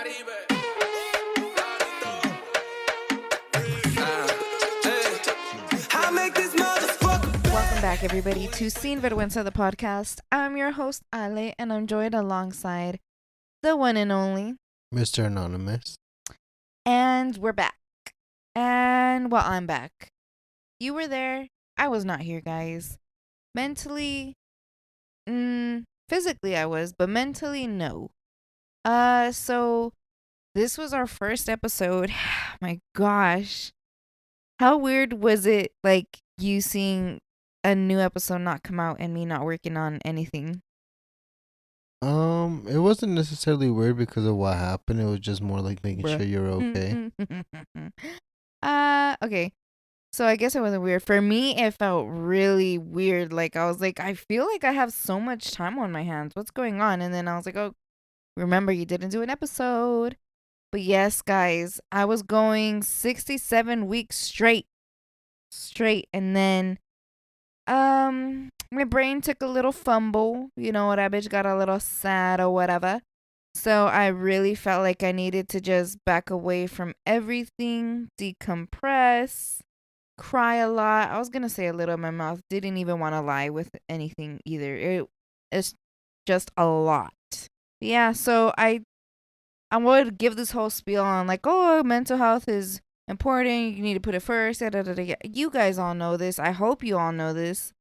Welcome back, everybody, to Sin Vergüenza, the podcast. I'm your host, Ale, and I'm joined alongside the one and only Mr. Anonymous. And we're back. And, well, I'm back. You were there. I was not here, guys. Mentally, physically I was, but mentally, no. So this was our first episode. My gosh. How weird was it, like, you seeing a new episode not come out and me not working on anything? It wasn't necessarily weird because of what happened. It was just more like making sure you're okay. Okay. So I guess it wasn't weird. For me, it felt really weird. Like, I was like, I feel like I have so much time on my hands. What's going on? And then I was like, oh, remember, you didn't do an episode. But yes, guys, I was going 67 weeks straight. And then, my brain took a little fumble. You know, that bitch got a little sad or whatever. So I really felt like I needed to just back away from everything, decompress, cry a lot. I was going to say a little in my mouth. Didn't even want to lie with anything either. It's just a lot. Yeah, so I would give this whole spiel on like, oh, mental health is important. You need to put it first. You guys all know this. I hope you all know this.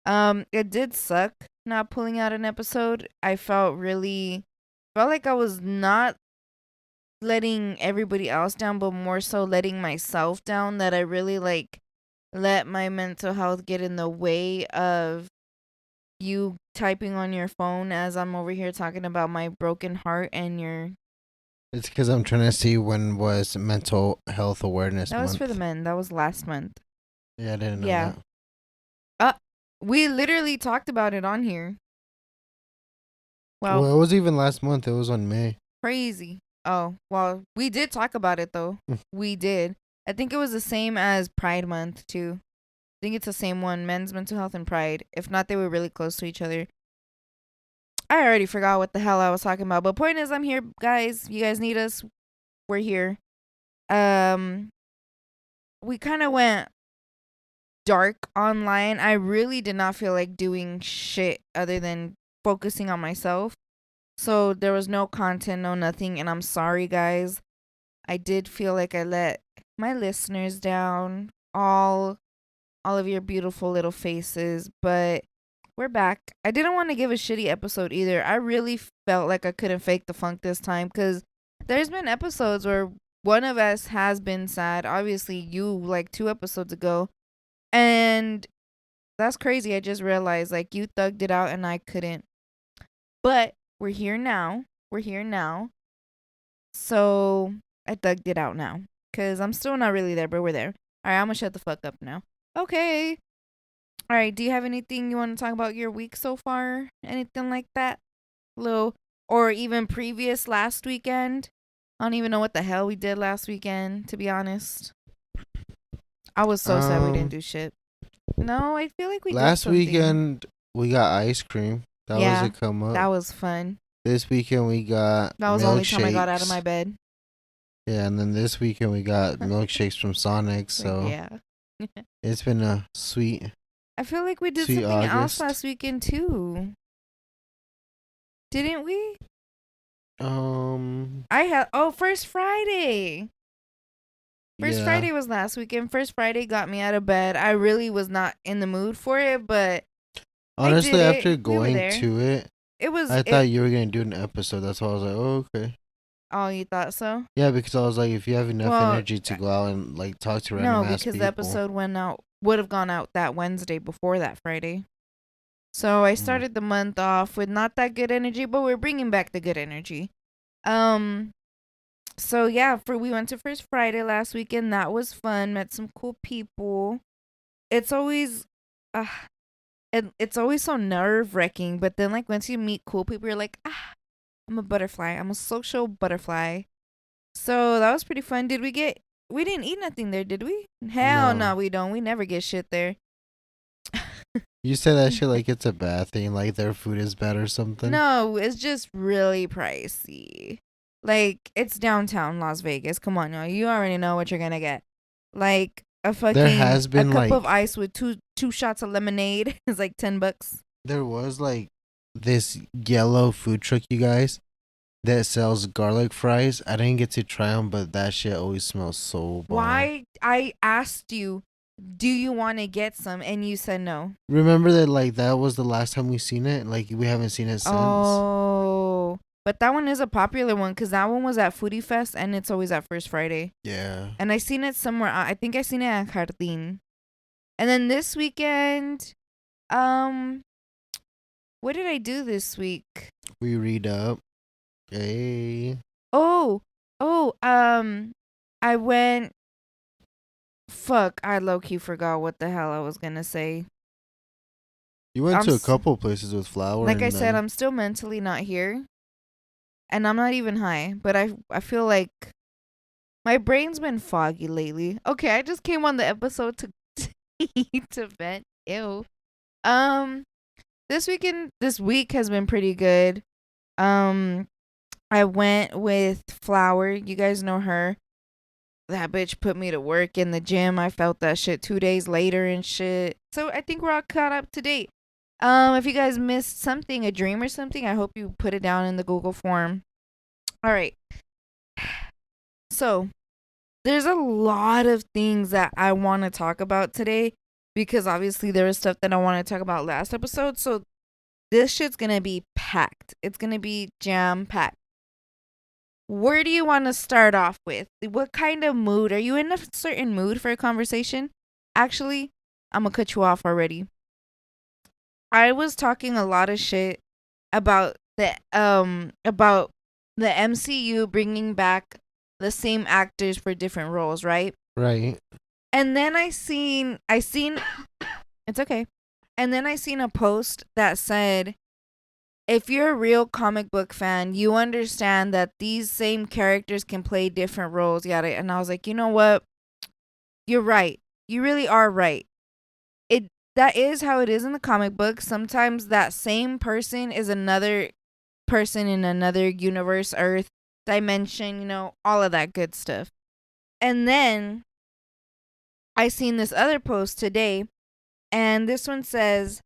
It did suck not pulling out an episode. I felt like I was not letting everybody else down, but more so letting myself down, that I really like let my mental health get in the way of you typing on your phone as I'm over here talking about my broken heart and your... It's because I'm trying to see when was Mental Health Awareness Month. That was for the men. That was last month. Yeah, I didn't know that. We literally talked about it on here. Well, it was even last month. It was on May. Crazy. Oh, well, we did talk about it, though. We did. I think it was the same as Pride Month, too. I think it's the same one, men's mental health and Pride. If not, they were really close to each other. I already forgot what the hell I was talking about. But point is, I'm here, guys. You guys need us. We're here. We kind of went dark online. I really did not feel like doing shit other than focusing on myself. So there was no content, no nothing. And I'm sorry, guys. I did feel like I let my listeners down. All of your beautiful little faces. But we're back. I didn't want to give a shitty episode either. I really felt like I couldn't fake the funk this time, because there's been episodes where one of us has been sad. Obviously, you, like 2 episodes ago. And that's crazy. I just realized, like, you thugged it out and I couldn't. But we're here now. So I thugged it out now, because I'm still not really there, but we're there. All right, I'm going to shut the fuck up now. Okay. All right, do you have anything you want to talk about your week so far? Anything like that? Or even previous last weekend? I don't even know what the hell we did last weekend, to be honest. I was so sad we didn't do shit. No, I feel like we did last something. weekend we got ice cream. That was a come up. That was fun. This weekend we got That was the only time I got out of my bed. Yeah, and then this weekend we got milkshakes from Sonic. So yeah. It's been a sweet. I feel like we did sweet something else August. last weekend too. Didn't we? First Friday. First Friday was last weekend. First Friday got me out of bed. I really was not in the mood for it, but honestly, after going to it, I thought you were gonna do an episode. That's why I was like, oh, okay. Oh, you thought so? Yeah, because I was like, if you have enough energy to go out and like talk to random ass people. No, because the episode would have gone out that Wednesday before that Friday. So I started the month off with not that good energy, but we're bringing back the good energy. So yeah, we went to First Friday last weekend. That was fun. Met some cool people. It's always, it's always so nerve-wracking. But then, like, once you meet cool people, you're like, I'm a butterfly. I'm a social butterfly. So that was pretty fun. We didn't eat nothing there, did we? Hell no, we don't. We never get shit there. You say that shit like it's a bad thing, like their food is bad or something. No, it's just really pricey. Like, it's downtown Las Vegas. Come on, y'all. You already know what you're gonna get. Like There has a been cup of like ice with two shots of lemonade is like $10. there was like this yellow food truck, you guys, that sells garlic fries. I didn't get to try them, but that shit always smells so bomb. Why I asked you, do you want to get some, and you said no. Remember that like that was the last time we seen it. Like we haven't seen it since. Oh, but that one is a popular one because that one was at Foodie Fest, and it's always at First Friday. Yeah. And I seen it somewhere. I think I seen it at Jardín. And then this weekend, um, what did I do this week? We read up. Hey. Oh, I went. Fuck, I low key forgot what the hell I was gonna say. You went I'm to a couple places with Flower like and I said, them. I'm still mentally not here, and I'm not even high. But I feel like my brain's been foggy lately. Okay, I just came on the episode to to vent. Ew. Um, this week has been pretty good. Um, I went with Flower. You guys know her. That bitch put me to work in the gym. I felt that shit 2 days later and shit. So I think we're all caught up to date. If you guys missed something, a dream or something, I hope you put it down in the Google form. All right. So there's a lot of things that I want to talk about today because obviously there was stuff that I want to talk about last episode. So this shit's gonna be packed. It's gonna be jam packed. Where do you want to start off with? What kind of mood? Are you in a certain mood for a conversation? Actually, I'm gonna cut you off already. I was talking a lot of shit about the MCU bringing back the same actors for different roles, right? Right. And then I seen it's okay. And then I seen a post that said if you're a real comic book fan, you understand that these same characters can play different roles, yada. And I was like, you know what? You're right. You really are right. It that is how it is in the comic book. Sometimes that same person is another person in another universe, Earth, dimension, all of that good stuff. And then I seen this other post today, and this one says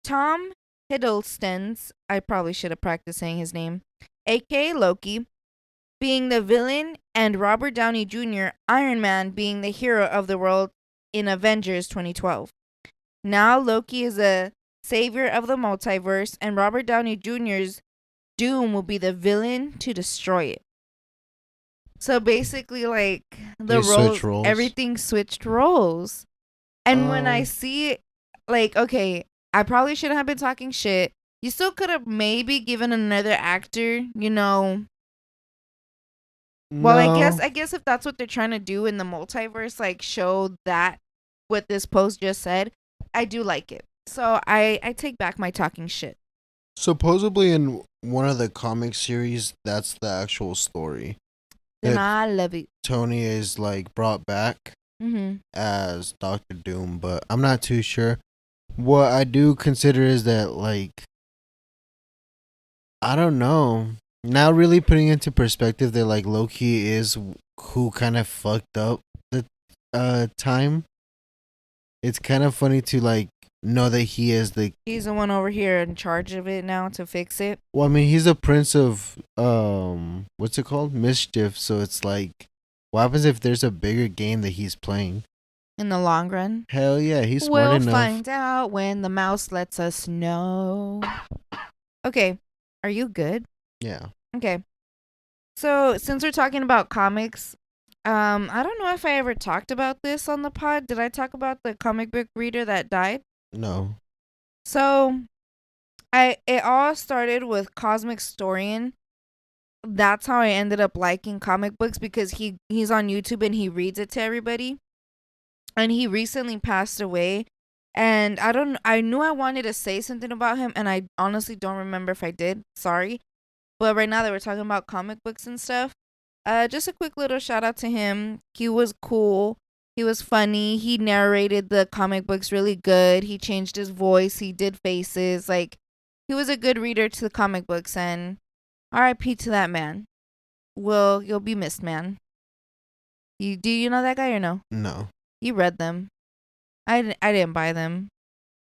Tom Hiddleston's, I probably should have practiced saying his name, aka Loki, being the villain, and Robert Downey Jr., Iron Man, being the hero of the world in Avengers 2012. Now Loki is a savior of the multiverse, and Robert Downey Jr.'s doom will be the villain to destroy it. So basically, like, the They switch roles, roles. everything switched roles. And when I Um. see, like, okay, I probably shouldn't have been talking shit. You still could have maybe given another actor. Well, No. I guess if that's what they're trying to do in the multiverse, like show that what this post just said, I do like it. So I take back my talking shit. Supposedly in one of the comic series, that's the actual story. Then That I love it. Tony is like brought back Mm-hmm. as Doctor Doom, but I'm not too sure. What I do consider is that like I don't know. Now really putting into perspective that like Loki is who kind of fucked up the time. It's kind of funny to like know that he is the He's the one over here in charge of it now to fix it. well, I mean, he's a prince of what's it called? Mischief. So it's like, what happens if there's a bigger game that he's playing? In the long run, Hell yeah, he's smart we'll enough. find out when the mouse lets us know. Okay, are you good? Yeah. Okay. So since we're talking about comics, I don't know if I ever talked about this on the pod. Did I talk about the comic book reader that died? No. So it all started with Cosmic Storian. That's how I ended up liking comic books because he's on YouTube and he reads it to everybody. And he recently passed away. And I knew I wanted to say something about him and I honestly don't remember if I did. Sorry. But right now that we're talking about comic books and stuff, just a quick little shout out to him. He was cool. He was funny. He narrated the comic books really good. He changed his voice. He did faces. Like, he was a good reader to the comic books. And RIP to that man. Well, you'll be missed, man. Do you know that guy or no? No. You read them. I didn't buy them.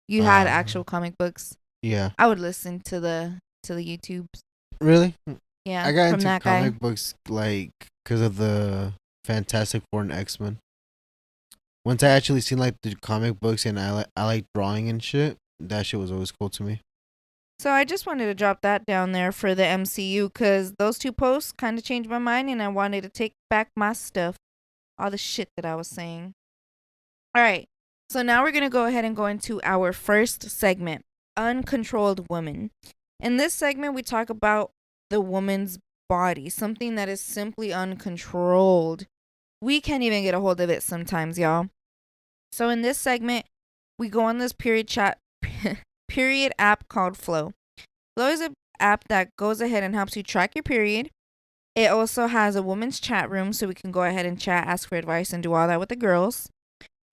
You had Uh, actual comic books. yeah. I would listen to the YouTubes. Really? Yeah, I got from into that guy. comic books like because of the Fantastic Four and X-Men. Once I actually seen like the comic books and I like drawing and shit, that shit was always cool to me. So I just wanted to drop that down there for the MCU because those two posts kind of changed my mind and I wanted to take back my stuff, all the shit that I was saying. All right. So now we're going to go ahead and go into our first segment, Uncontrolled Woman. In this segment, we talk about the woman's body, something that is simply uncontrolled. We can't even get a hold of it sometimes, y'all. So in this segment, we go on this period app called Flow. Flow is an app that goes ahead and helps you track your period. It also has a women's chat room so we can go ahead and chat, ask for advice, and do all that with the girls.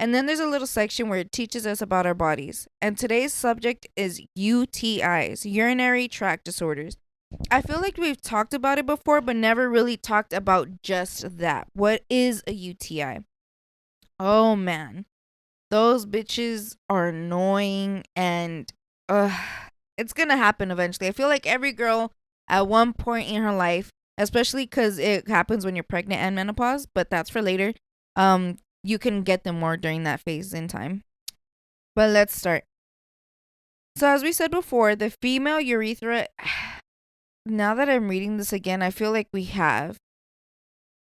And then there's a little section where it teaches us about our bodies. And today's subject is UTIs, urinary tract disorders. I feel like we've talked about it before, but never really talked about just that. What is a UTI? Oh man, those bitches are annoying and it's gonna happen eventually. I feel like every girl at one point in her life, especially because it happens when you're pregnant and menopause, but that's for later. You can get them more during that phase in time. But let's start. So as we said before, the female urethra. Now that I'm reading this again, I feel like we have,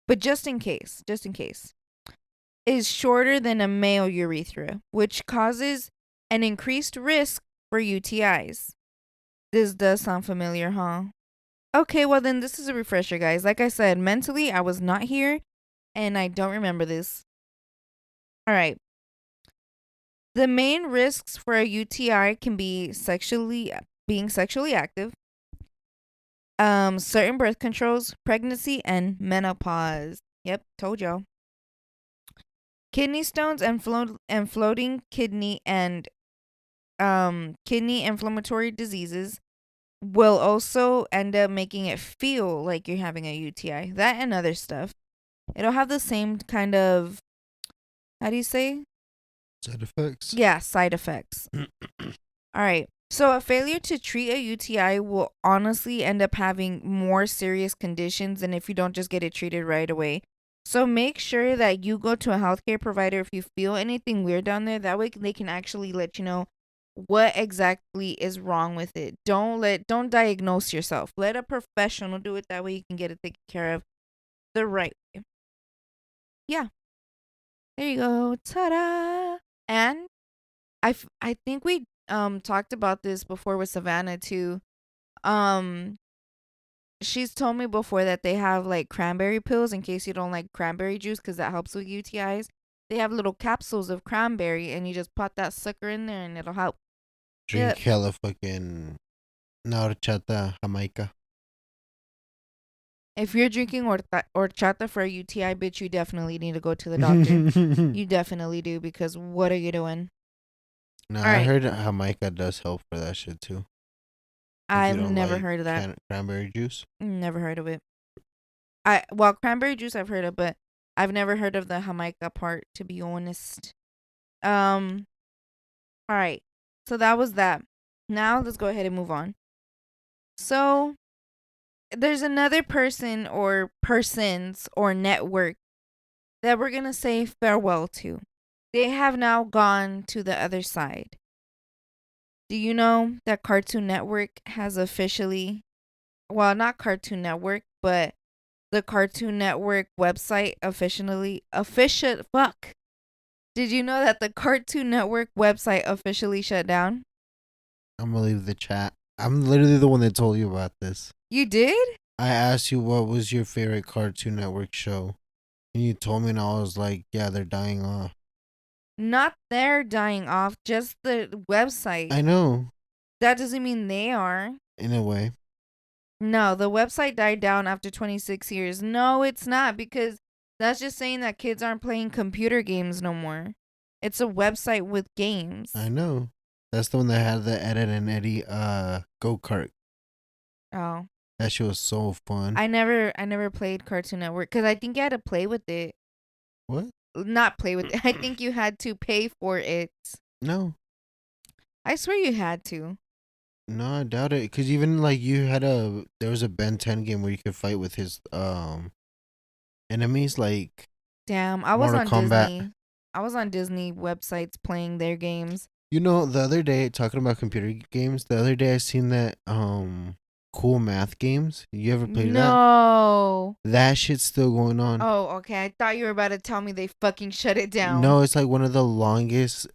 but just in case, is shorter than a male urethra, which causes an increased risk for UTIs. This does sound familiar, huh? Okay, well then this is a refresher, guys. Like I said, mentally I was not here and I don't remember this. All right. The main risks for a UTI can be being sexually active, certain birth controls, pregnancy, and menopause. Yep, told y'all. Kidney stones and floating kidney inflammatory diseases will also end up making it feel like you're having a UTI. That and other stuff. It'll have the same kind of, how do you say? Side effects. Yeah, side effects. All right. So a failure to treat a UTI will honestly end up having more serious conditions than if you don't just get it treated right away. So make sure that you go to a healthcare provider if you feel anything weird down there. That way they can actually let you know what exactly is wrong with it. Don't diagnose yourself. Let a professional do it. That way you can get it taken care of the right way. Yeah. There you go. Ta-da. And I think we talked about this before with Savannah too. Um she's told me before that they have like cranberry pills in case you don't like cranberry juice cuz that helps with UTIs. They have little capsules of cranberry and you just put that sucker in there and it'll help. Drink Yep. hella fucking horchata Jamaica. If you're drinking horchata for a UTI, bitch, you definitely need to go to the doctor. You definitely do because what are you doing? No, All I right. heard Jamaica does help for that shit too. If you I've don't never like heard of that. cranberry juice. Never heard of it. Well, cranberry juice I've heard of, but I've never heard of the Jamaica part to be honest. Um all right. So that was that. Now let's go ahead and move on. So there's another person or persons or network that we're going to say farewell to. They have now gone to the other side. Do you know that Cartoon Network has officially, well, not Cartoon Network, but the Cartoon Network website fuck. Did you know that the Cartoon Network website officially shut down? I'm gonna leave the chat. I'm literally the one that told you about this. You did? I asked you what was your favorite Cartoon Network show, and you told me, and I was like, "Yeah, they're dying off." Not they're dying off, just the website. I know, That doesn't mean they are. in a way. No, the website died down after 26 years. No, it's not because that's just saying that kids aren't playing computer games no more. It's a website with games. I know. That's the one that had the Ed and Eddie go kart. Oh. That shit was so fun. I never played Cartoon Network because I think you had to play with it. What? Not play with it. I think you had to pay for it. No. I swear you had to. No, I doubt it. Cause even like there was a Ben 10 game where you could fight with his enemies, like Damn, I was Mortal on Kombat. Disney. I was on Disney websites playing their games. You know, the other day talking about computer games, the other day I seen that cool math games. You ever played that? No. That shit's still going on. Oh, okay. I thought you were about to tell me they fucking shut it down. No, it's like one of the longest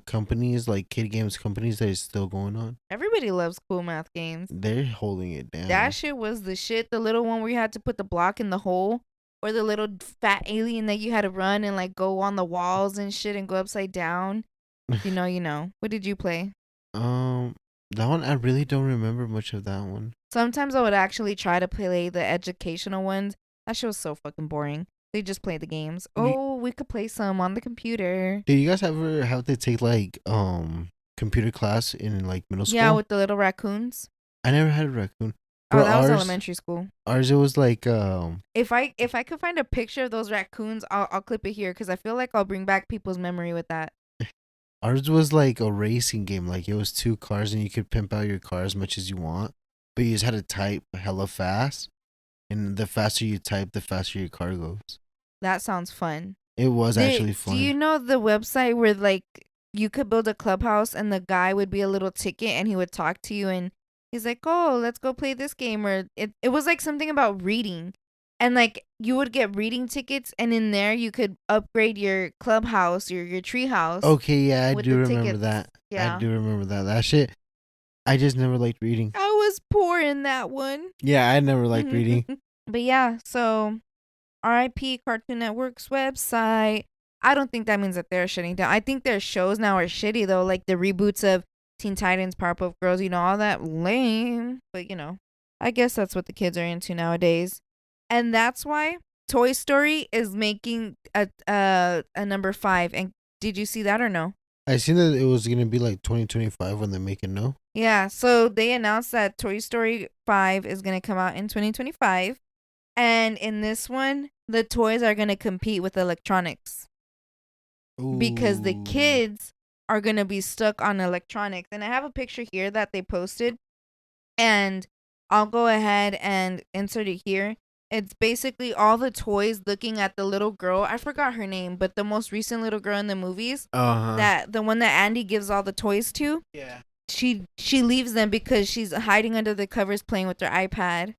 companies, like kid games companies, that is still going on. Everybody loves cool math games. They're holding it down. That shit was the shit. The little one where you had to put the block in the hole, or the little fat alien that you had to run and like go on the walls and shit and go upside down. You know, you know. What did you play? That one I really don't remember much of that one. Sometimes I would actually try to play the educational ones. That shit was so fucking boring. They just play the games. Oh, we could play some on the computer. Did you guys ever have to take like computer class in like middle school? Yeah, with the little raccoons. I never had a raccoon. Oh, that was elementary school. Ours it was like If I could find a picture of those raccoons, I'll clip it here because I feel like I'll bring back people's memory with that. Ours was like a racing game. Like it was 2 cars and you could pimp out your car as much as you want, but you just had to type hella fast. And the faster you type, the faster your car goes. That sounds fun. It was actually fun. Do you know the website where like you could build a clubhouse and the guy would be a little ticket and he would talk to you and he's like, "Oh, let's go play this game." Or it was like something about reading. And like you would get reading tickets and in there you could upgrade your clubhouse, your tree house. Okay, yeah, I do remember tickets. that. Yeah. I do remember that. That shit, I just never liked reading. I was poor in that one. Yeah, I never liked reading. But yeah, so RIP Cartoon Network's website. I don't think that means that they're shutting down. I think their shows now are shitty though, like the reboots of Teen Titans, Powerpuff Girls, you know, all that lame. But you know, I guess that's what the kids are into nowadays. And that's why Toy Story is making a number 5. And did you see that or no? I seen that it was gonna be like 2025 when they make it. No. Yeah, so they announced that Toy Story 5 is gonna come out in 2025, and in this one, the toys are gonna compete with electronics. Ooh. Because the kids are gonna be stuck on electronics. And I have a picture here that they posted, and I'll go ahead and insert it here. It's basically all the toys looking at the little girl. I forgot her name, but the most recent little girl in the movies. That the one that Andy gives all the toys to. Yeah. She leaves them because she's hiding under the covers playing with her iPad.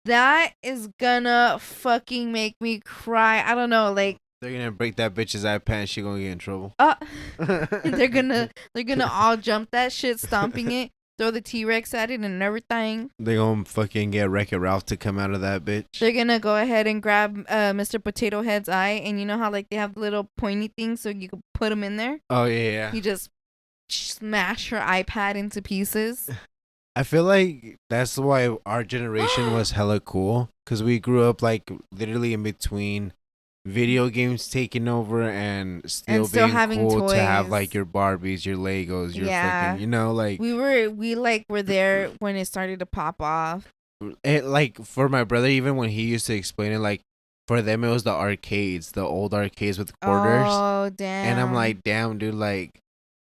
That is gonna fucking make me cry. I don't know, like they're gonna break that bitch's iPad and she gonna get in trouble. they're gonna all jump that shit, stomping it. Throw the T-Rex at it and everything. They gonna fucking get Wreck-It Ralph to come out of that bitch. They're gonna go ahead and grab Mr. Potato Head's eye, and you know how like they have the little pointy things so you can put them in there. Oh yeah. You just smash her iPad into pieces. I feel like that's why our generation was hella cool, because we grew up like literally in between video games taking over and still being having cool toys. to have like your Barbies, your Legos, your fucking, you know, like we were there when it started to pop off. It, like for my brother, even when he used to explain it, like for them it was the arcades, the old arcades with quarters. Oh damn! And I'm like, damn, dude, like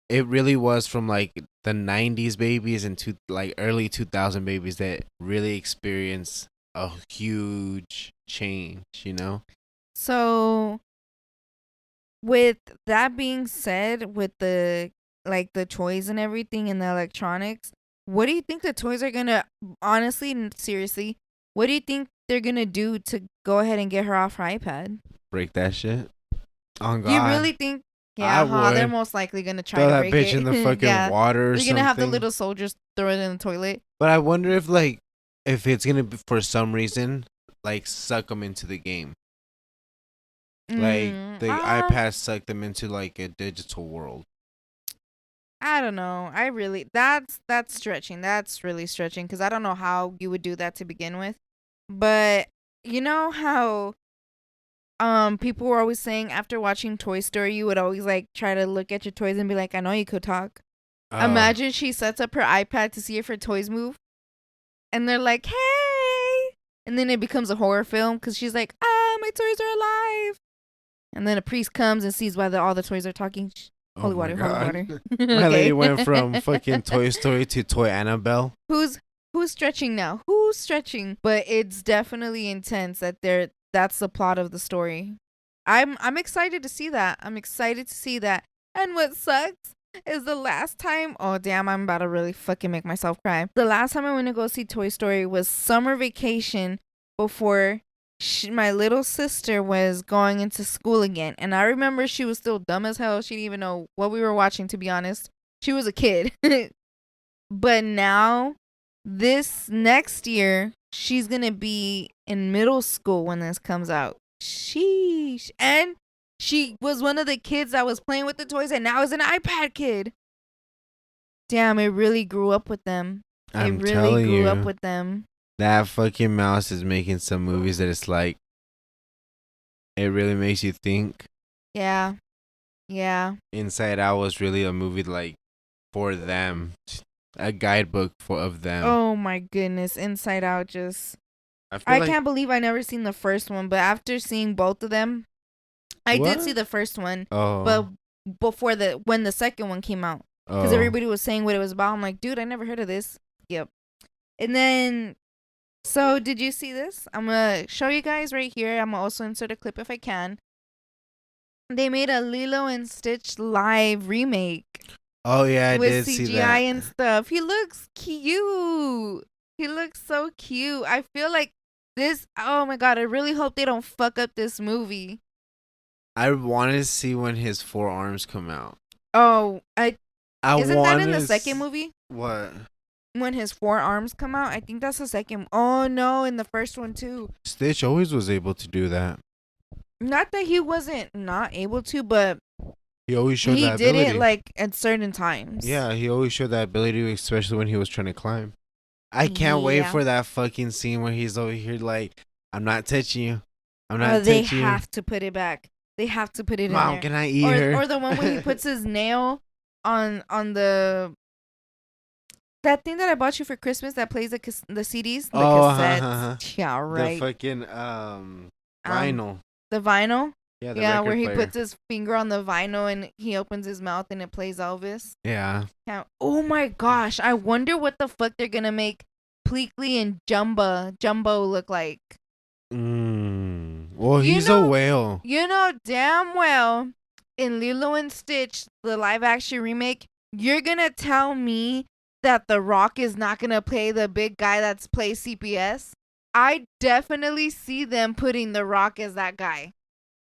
it really was from like the 90s babies and to like early 2000 babies that really experienced a huge change, you know. So, with that being said, with the toys and everything and the electronics, what do you think the toys are gonna, honestly and seriously, what do you think they're gonna do to go ahead and get her off her iPad? Break that shit? On God. You really think? Yeah, they're most likely gonna try to break that bitch it. in the fucking water or They're gonna have the something. little soldiers throw it in the toilet. But I wonder if it's gonna be, for some reason, like suck them into the game. Like the iPad sucked them into like a digital world. I don't know. That's stretching. That's really stretching because I don't know how you would do that to begin with. But you know how people were always saying after watching Toy Story, you would always like try to look at your toys and be like, I know you could talk. Imagine she sets up her iPad to see if her toys move. and they're like, hey. And then it becomes a horror film because she's like, ah, my toys are alive. And then a priest comes and sees why all the toys are talking. Holy water, holy water. My Okay. lady went from fucking Toy Story to Toy Annabelle. Who's stretching now? Who's stretching? But it's definitely intense that's the plot of the story. I'm excited to see that. I'm excited to see that. And what sucks is the last time, oh damn, I'm about to really fucking make myself cry. The last time I went to go see Toy Story was summer vacation before my little sister was going into school again. And I remember she was still dumb as hell. She didn't even know what we were watching, to be honest. She was a kid. But now, this next year, she's going to be in middle school when this comes out. Sheesh. And she was one of the kids that was playing with the toys and now is an iPad kid. Damn, it really grew up with them. I'm it really telling grew you, up with them. that fucking mouse is making some movies that it's like, it really makes you think. Yeah. Yeah. Inside Out was really a movie like for them, a guidebook of them. Oh my goodness. Inside Out just... I I can't believe I never seen the first one, but after seeing both of them, I did What? see the first one, Oh, but before when the second one came out, because everybody was saying what it was about. I'm like, dude, I never heard of this. Yep. And then, so did you see this? I'm gonna show you guys right here. I'm gonna also insert a clip if I can. They made a Lilo and Stitch live remake Oh yeah, I with did see CGI that. and stuff. He looks cute. He looks so cute. I feel like this. Oh my god! I really hope they don't fuck up this movie. I wanted to see when his forearms come out. Oh, I isn't that in the wanted second movie? What? When his forearms come out? I think that's the second. Oh no, in the first one too. Stitch always was able to do that. Not that he wasn't not able to, but He always showed he that did ability. it like at certain times. Yeah, he always showed that ability, especially when he was trying to climb. I can't wait Yeah. for that fucking scene where he's over here like, I'm not touching you. I'm not Oh, they touching you. have to put it back. They have to put it Mom, in can there. I eat her? Or the one where he puts his nail on the that thing that I bought you for Christmas that plays the CDs, the cassettes. Yeah, right. The fucking vinyl. The vinyl. Yeah, the Yeah, record where he player. puts his finger on the vinyl and he opens his mouth and it plays Elvis. Yeah. Oh my gosh, I wonder what the fuck they're gonna make Pleakley and Jumbo look like. Well, You he's know- a whale. You know damn well in Lilo and Stitch, the live action remake, you're gonna tell me that The Rock is not gonna play the big guy that's plays CPS? I definitely see them putting The Rock as that guy.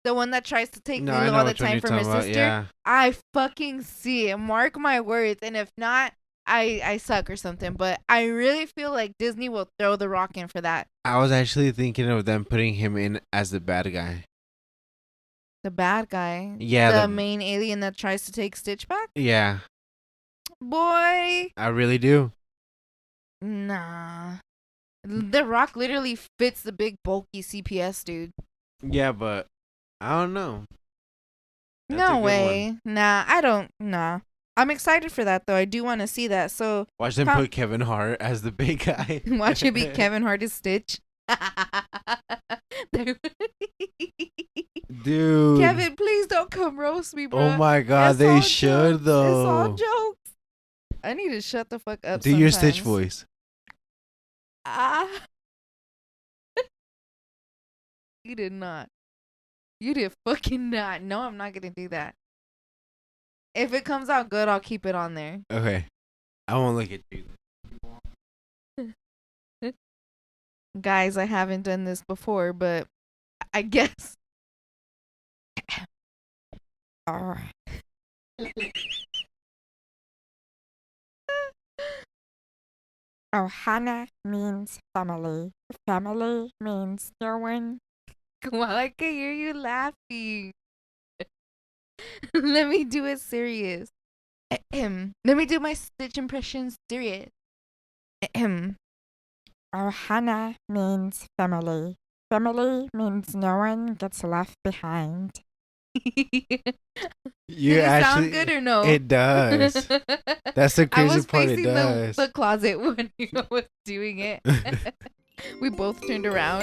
The one that tries to take No, I Lilo know all the which one time you're from his talking sister. about. Yeah. I fucking see it. Mark my words. And if not, I suck or something. But I really feel like Disney will throw The Rock in for that. I was actually thinking of them putting him in as the bad guy. The bad guy. Yeah, The the- main alien that tries to take Stitch back. Yeah, Boy. I really do. Nah. The Rock literally fits the big bulky CPS dude. Yeah, but I don't know. That's a No good way. one. Nah, I don't. Nah. I'm excited for that though. I do want to see that. So Watch them put Kevin Hart as the big guy. watch it be Kevin Hart as Stitch. Dude. Kevin, please don't come roast me, bro. Oh my god, It's they all should jokes. It's all though. jokes. I need to shut the fuck up. Do your Stitch sometimes. voice. Ah. You did not. You did fucking not. No, I'm not gonna do that. If it comes out good, I'll keep it on there. Okay. I won't look at you. Guys, I haven't done this before, but I guess. Alright. Ohana means family. Family means no one. Well, I can hear you laughing. Let me do it serious. Let me do my Stitch impression serious. Ohana means family. Family means no one gets left behind. You Did it actually, sound good or no? It does. That's the I crazy was part. It facing does. the closet when you was doing it. We both turned around.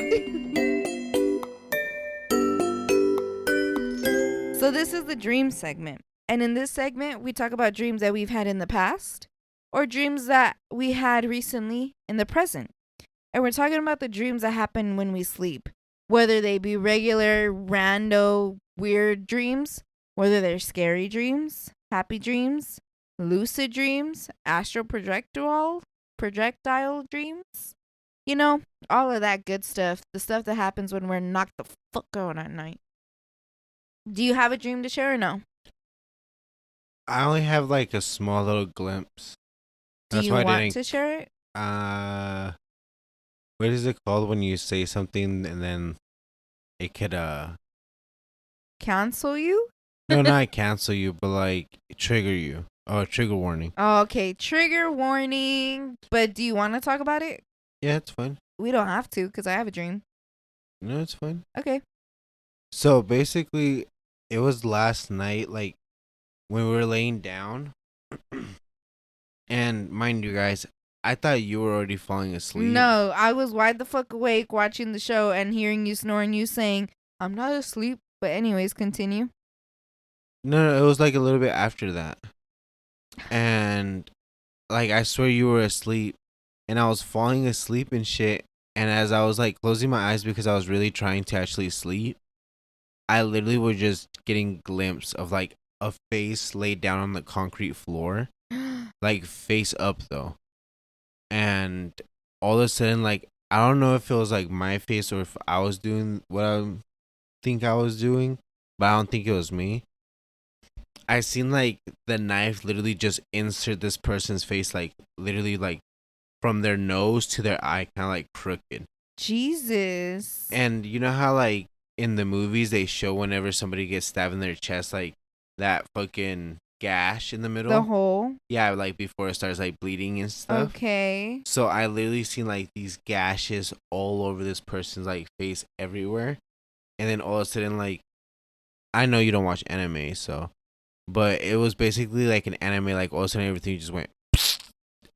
So this is the dream segment. And in this segment, we talk about dreams that we've had in the past or dreams that we had recently in the present. And we're talking about the dreams that happen when we sleep, whether they be regular, rando, weird dreams, whether they're scary dreams, happy dreams, lucid dreams, astral projectile dreams. You know, all of that good stuff. The stuff that happens when we're knocked the fuck out at night. Do you have a dream to share or no? I only have like a small little glimpse. Do That's you why I want didn't. to share it? What is it called when you say something and then it could Cancel you? no, not cancel you, but like trigger you. Oh, trigger warning. Oh, okay, trigger warning. But do you want to talk about it? Yeah, it's fine. We don't have to because I have a dream. No, it's fine. Okay. So basically, it was last night, like when we were laying down, and mind you guys, I thought you were already falling asleep. No, I was wide the fuck awake watching the show and hearing you snoring, you saying, I'm not asleep. But anyways, continue. No, it was like a little bit after that. And like I swear you were asleep and I was falling asleep and shit. And as I was like closing my eyes because I was really trying to actually sleep, I literally was just getting glimpse of like a face laid down on the concrete floor. Like face up though. And all of a sudden, like I don't know if it was like my face or if I was doing what I think I was doing, but I don't think it was me. I seen like the knife literally just insert this person's face, like literally like from their nose to their eye, kind of like crooked. Jesus. And you know how like in the movies they show whenever somebody gets stabbed in their chest, like that fucking gash in the middle. The hole. Yeah, like before it starts like bleeding and stuff. Okay. So I literally seen like these gashes all over this person's like face everywhere. And then all of a sudden, like, I know you don't watch anime, so, but it was basically like an anime, like all of a sudden everything just went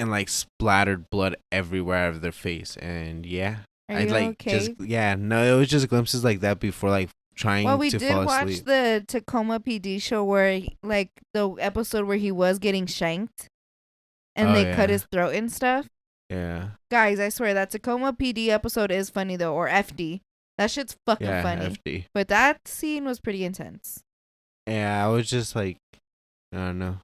and like splattered blood everywhere out of their face. And yeah, Are I you like okay? just, yeah, no, it was just glimpses like that before like trying Well, we to did fall watch asleep. the Tacoma PD show where, like, the episode where he was getting shanked and Oh, they cut yeah. his throat and stuff. Yeah. Guys, I swear that Tacoma PD episode is funny though, or FD. That shit's fucking Yeah, funny. FD. But that scene was pretty intense. Yeah, I was just like, I don't know.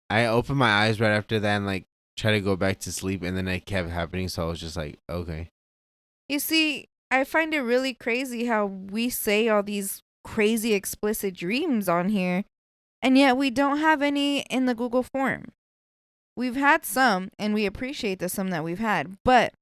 I opened my eyes right after that and like tried to go back to sleep, and then it kept happening. So I was just like, okay. You see, I find it really crazy how we say all these crazy explicit dreams on here, and yet we don't have any in the Google form. We've had some, and we appreciate the some that we've had, but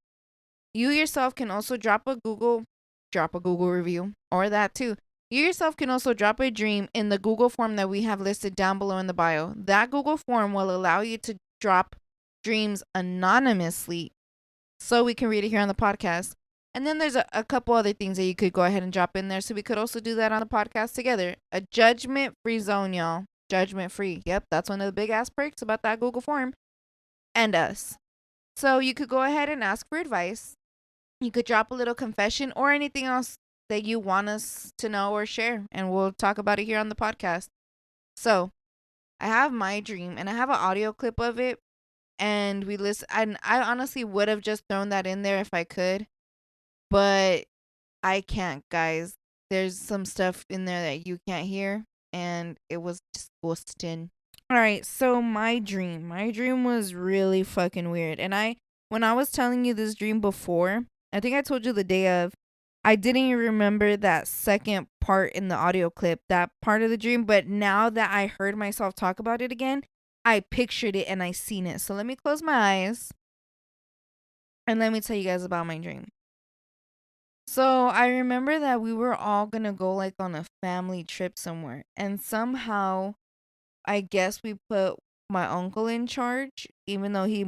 you yourself can also drop a Google review, or that too. You yourself can also drop a dream in the Google form that we have listed down below in the bio. That Google form will allow you to drop dreams anonymously so we can read it here on the podcast. And then there's a couple other things that you could go ahead and drop in there. So we could also do that on the podcast together. A judgment-free zone, y'all. Judgment-free. Yep, that's one of the big ass perks about that Google form. And us. So you could go ahead and ask for advice. You could drop a little confession or anything else that you want us to know or share. And we'll talk about it here on the podcast. So I have my dream and I have an audio clip of it. And we listen. And I honestly would have just thrown that in there if I could. But I can't, guys. There's some stuff in there that you can't hear, and it was disgusting. All right, so my dream was really fucking weird. And when I was telling you this dream before, I think I told you the day of, I didn't even remember that second part in the audio clip, that part of the dream. But now that I heard myself talk about it again, I pictured it and I seen it. So let me close my eyes and let me tell you guys about my dream. So I remember that we were all gonna go like on a family trip somewhere, and somehow I guess we put my uncle in charge, even though he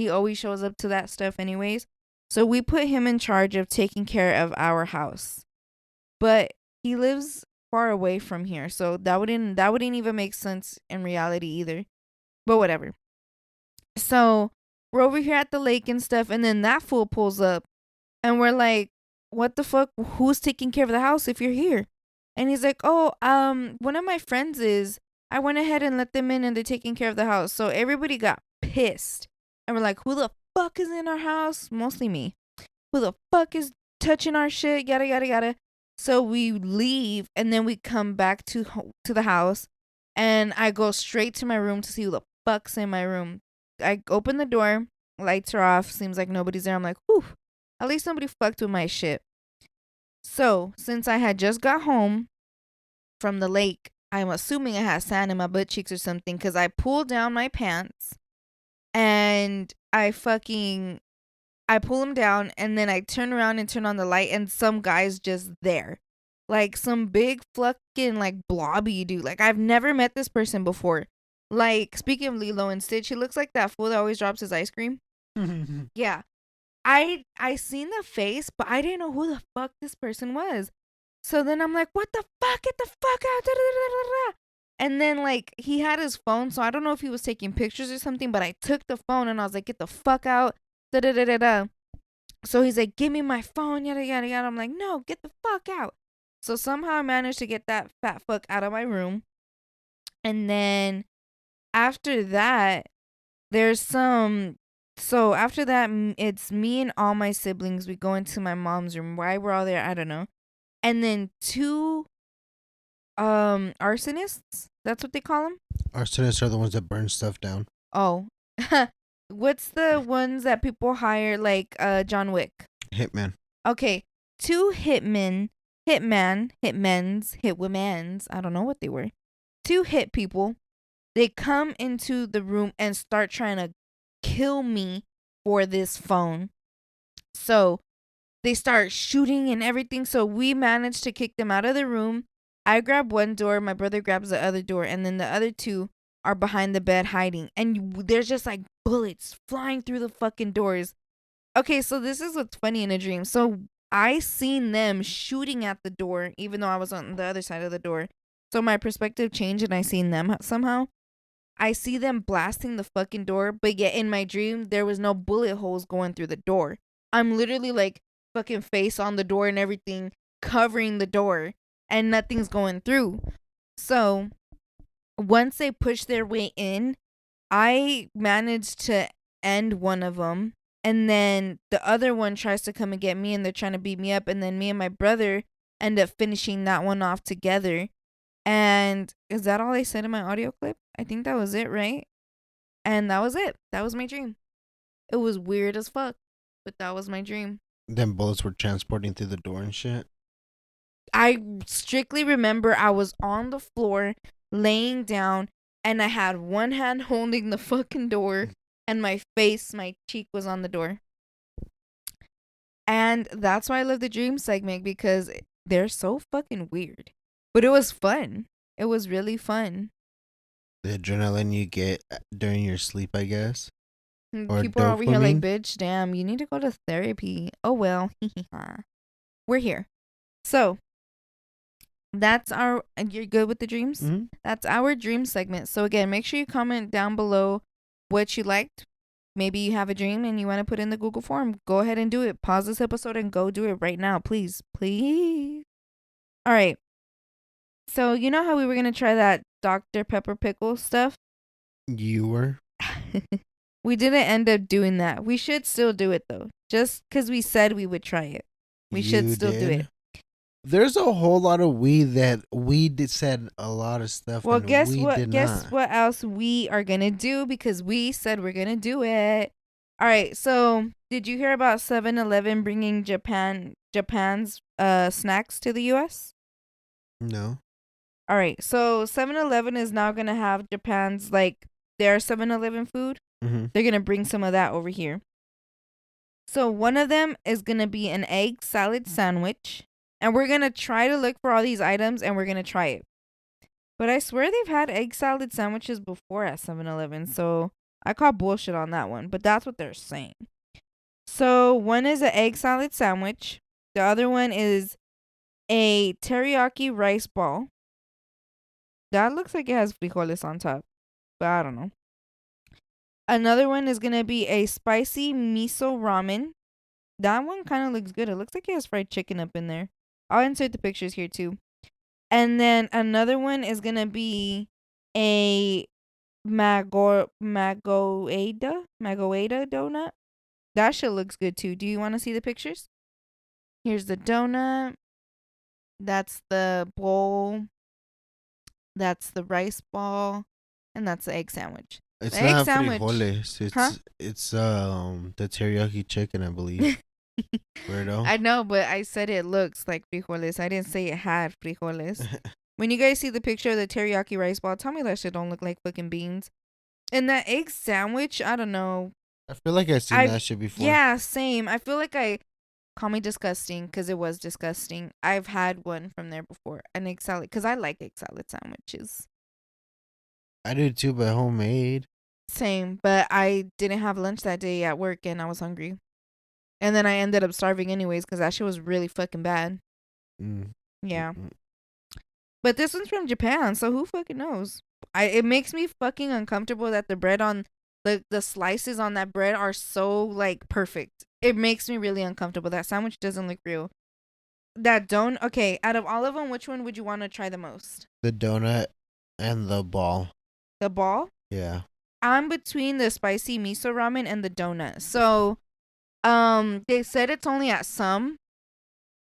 always shows up to that stuff anyways. So we put him in charge of taking care of our house. But he lives far away from here, so that wouldn't even make sense in reality either. But whatever. So we're over here at the lake and stuff, and then that fool pulls up, and we're like, "What the fuck? Who's taking care of the house if you're here?" And he's like, "Oh, one of my friends is. I went ahead and let them in, and they're taking care of the house." So everybody got pissed, and we're like, "Who the fuck is in our house?" Mostly me. Who the fuck is touching our shit? Yada yada yada. So we leave, and then we come back to the house, and I go straight to my room to see who the fuck's in my room. I open the door, lights are off, seems like nobody's there. I'm like, whew, at least somebody fucked with my shit. So since I had just got home from the lake, I'm assuming I had sand in my butt cheeks or something, because I pulled down my pants and I pull them down, and then I turn around and turn on the light, and some guy's just there. Like some big fucking like blobby dude. Like I've never met this person before. Like speaking of Lilo and Stitch, he looks like that fool that always drops his ice cream. Yeah. I seen the face, but I didn't know who the fuck this person was. So then I'm like, what the fuck? Get the fuck out. Da, da, da, da, da. And then like he had his phone, so I don't know if he was taking pictures or something, but I took the phone and I was like, get the fuck out. Da da da da da. So he's like, give me my phone, yada yada yada. I'm like, no, get the fuck out. So somehow I managed to get that fat fuck out of my room. And then after that, there's some. So after that, it's me and all my siblings. We go into my mom's room. Why we're all there, I don't know. And then two arsonists. That's what they call them. Arsonists are the ones that burn stuff down. Oh, what's the ones that people hire like John Wick? Hitman. Okay, two hitmen's, hitwomen's. I don't know what they were. Two hit people. They come into the room and start trying to kill me for this phone. So they start shooting and everything. So we managed to kick them out of the room. I grab one door, my brother grabs the other door, and then the other two are behind the bed hiding. And there's just like bullets flying through the fucking doors. Okay, so this is what's funny in a dream. So I seen them shooting at the door, even though I was on the other side of the door. So my perspective changed and I seen them somehow. I see them blasting the fucking door, but yet in my dream, there was no bullet holes going through the door. I'm literally like fucking face on the door and everything, covering the door, and nothing's going through. So once they push their way in, I managed to end one of them. And then the other one tries to come and get me, and they're trying to beat me up. And then me and my brother end up finishing that one off together. And is that all I said in my audio clip? I think that was it, right? And that was it. That was my dream. It was weird as fuck, but that was my dream. Then bullets were transporting through the door and shit. I strictly remember I was on the floor, laying down, and I had one hand holding the fucking door, and my cheek was on the door. And that's why I love the dream segment, because they're so fucking weird. But it was fun. It was really fun. The adrenaline you get during your sleep, I guess. Or People are over here like, dopamine. bitch, damn, you need to go to therapy. Oh, well. We're here. So, that's our, and you're good with the dreams? Mm-hmm. That's our dream segment. So, again, make sure you comment down below what you liked. Maybe you have a dream and you want to put in the Google form. Go ahead and do it. Pause this episode and go do it right now, please. Please. All right. So, you know how we were going to try that Dr. Pepper pickle stuff? You were? We didn't end up doing that. We should still do it, though. Just because we said we would try it. We should You still do did? it. There's a whole lot of we did said a lot of stuff. Well, and guess we what? did Guess not. what else we are going to do, because we said we're going to do it. All right. So, did you hear about 7-Eleven bringing Japan's snacks to the U.S.? No. All right. So, 7-Eleven is now going to have Japan's, like, their 7-Eleven food. Mm-hmm. They're going to bring some of that over here. So one of them is going to be an egg salad sandwich. And we're going to try to look for all these items and we're going to try it. But I swear they've had egg salad sandwiches before at 7-Eleven. So I call bullshit on that one. But that's what they're saying. So one is an egg salad sandwich. The other one is a teriyaki rice ball. That looks like it has frijoles on top, but I don't know. Another one is gonna be a spicy miso ramen. That one kind of looks good. It looks like it has fried chicken up in there. I'll insert the pictures here too. And then another one is gonna be a magoeda donut. That shit looks good too. Do you want to see the pictures? Here's the donut. That's the bowl. That's the rice ball, and that's the egg sandwich. It's The egg not sandwich. frijoles. Huh? It's the teriyaki chicken, I believe. Weirdo. I know, but I said it looks like frijoles. I didn't say it had frijoles. When you guys see the picture of the teriyaki rice ball, tell me that shit don't look like fucking beans. And that egg sandwich, I don't know. I feel like I've seen that shit before. Yeah, same. I feel like call me disgusting because it was disgusting. I've had one from there before, an egg salad, because I like egg salad sandwiches. I do too, but homemade. Same, but I didn't have lunch that day at work and I was hungry. And then I ended up starving anyways because that shit was really fucking bad. Mm. Yeah. Mm-mm. But this one's from Japan, so who fucking knows? It makes me fucking uncomfortable that the bread on the slices on that bread are so like perfect. It makes me really uncomfortable. That sandwich doesn't look real. That don't okay, out of all of them, which one would you want to try the most? The donut and the ball. The ball? Yeah. I'm between the spicy miso ramen and the donut. So, they said it's only at some.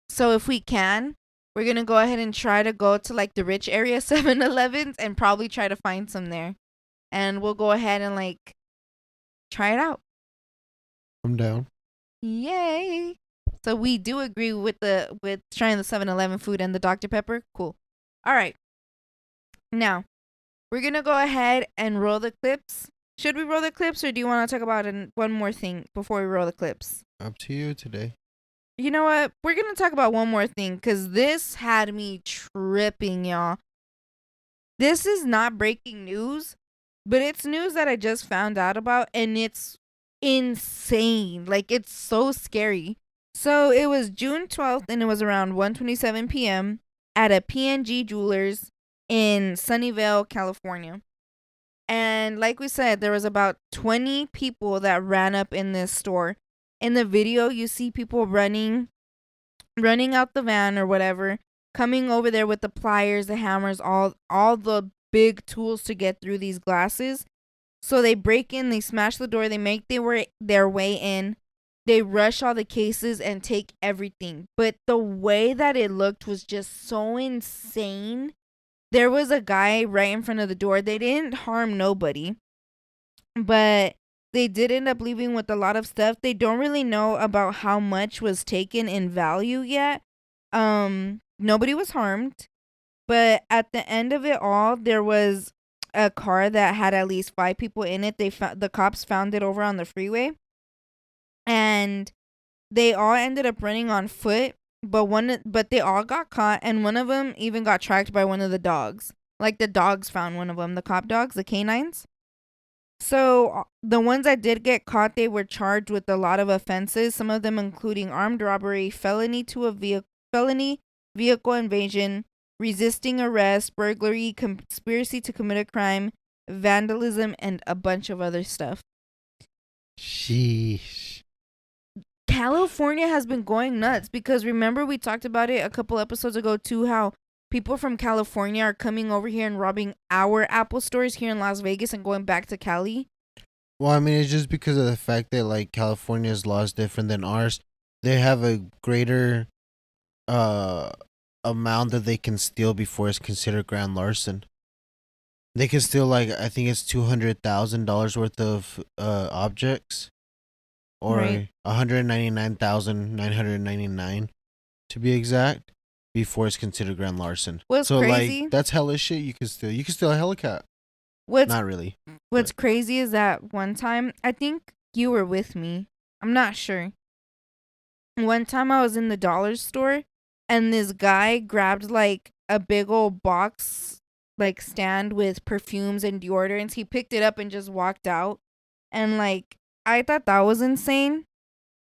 So if we can, we're going to go ahead and try to go to like the rich area 7-Elevens and probably try to find some there. And we'll go ahead and like try it out. I'm down. Yay. So we do agree with trying the 7-Eleven food and the Dr. Pepper. Cool. All right. Now, we're going to go ahead and roll the clips. Should we roll the clips or do you want to talk about one more thing before we roll the clips? Up to you today. You know what? We're going to talk about one more thing because this had me tripping, y'all. This is not breaking news, but it's news that I just found out about and it's insane. Like, it's so scary. So it was June 12th and it was around 1:27 p.m. at a P&G Jewelers in Sunnyvale, California. And like we said, there was about 20 people that ran up in this store. In the video, you see people running out the van or whatever, coming over there with the pliers, the hammers, all the big tools to get through these glasses. So they break in, they smash the door, they make their way in. They rush all the cases and take everything. But the way that it looked was just so insane. There was a guy right in front of the door. They didn't harm nobody, but they did end up leaving with a lot of stuff. They don't really know about how much was taken in value yet. Nobody was harmed, but at the end of it all, there was a car that had at least 5 people in it. The cops found it over on the freeway, and they all ended up running on foot. But they all got caught, and one of them even got tracked by one of the dogs. Like the dogs found one of them, the cop dogs, the canines. So the ones that did get caught, they were charged with a lot of offenses. Some of them including armed robbery, felony vehicle invasion, resisting arrest, burglary, conspiracy to commit a crime, vandalism, and a bunch of other stuff. Sheesh. California has been going nuts because remember we talked about it a couple episodes ago too, how people from California are coming over here and robbing our Apple stores here in Las Vegas and going back to Cali. Well, I mean, it's just because of the fact that like California's law is different than ours. They have a greater amount that they can steal before it's considered grand larceny. They can steal like I think it's $200,000 worth of objects, or Right. 199,999 to be exact, before it's considered grand larceny. What's So crazy? like that's hella shit. You can steal. You can steal a helicat. What's Not really. What's crazy is that one time, I think you were with me. I'm not sure. One time I was in the dollar store and this guy grabbed like a big old box, like stand with perfumes and deodorants. He picked it up and just walked out. And like, I thought that was insane.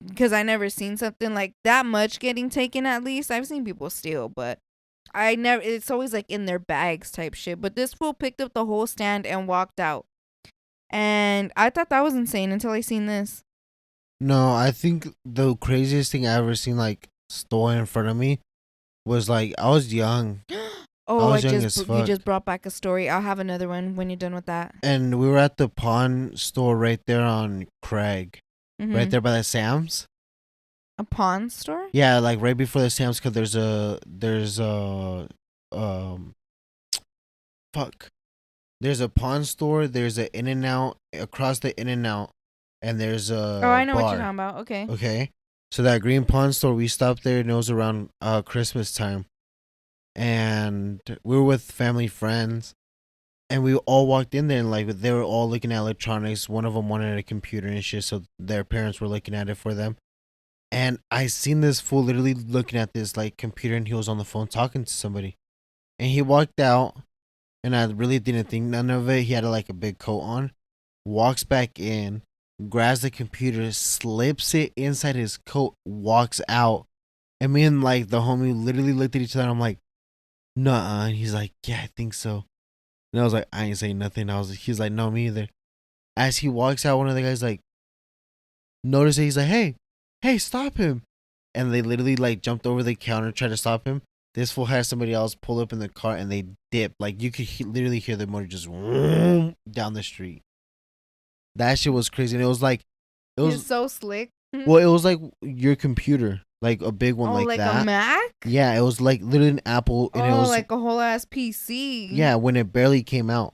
because I never seen something like that much getting taken. At least I've seen people steal, but I never. It's always like in their bags type shit. But this fool picked up the whole stand and walked out, and I thought that was insane until I seen this. No, I think the craziest thing I ever seen like stolen in front of me was like I was young. Oh, was young as you fuck. just brought back a story. I'll have another one when you're done with that. And we were at the pawn store right there on Craig, right Mhm. there by the Sam's. A pawn store? Yeah, like right before the Sam's, cause there's a fuck. There's a pawn store. There's a In and Out across the In and Out, and there's a Oh, I know bar. what you're talking about. Okay. Okay, so that green pawn store, we stopped there, and it was around Christmas time, and we were with family friends, and we all walked in there, and like they were all looking at electronics. One of them wanted a computer and shit, so their parents were looking at it for them. And I seen this fool literally looking at this like computer, and he was on the phone talking to somebody. And he walked out, and I really didn't think none of it. He had like a big coat on. Walks back in, grabs the computer, slips it inside his coat, walks out. And me and like the homie literally looked at each other. And I'm like, "Nuh-uh." And he's like, "Yeah, I think so." And I was like, "I ain't saying nothing." He's like, "No, me either." As he walks out, one of the guys like noticed it. He's like, hey, stop him. And they literally like jumped over the counter, tried to stop him. This fool had somebody else pull up in the car, and they dipped. Like you could literally hear the motor just down the street. That shit was crazy. And it was like, it You're was, so slick. well, it was like your computer, like a big one Oh, like like that. a Mac? Yeah, it was like literally an Apple, and it Oh, was like a whole ass PC. yeah, when it barely came out.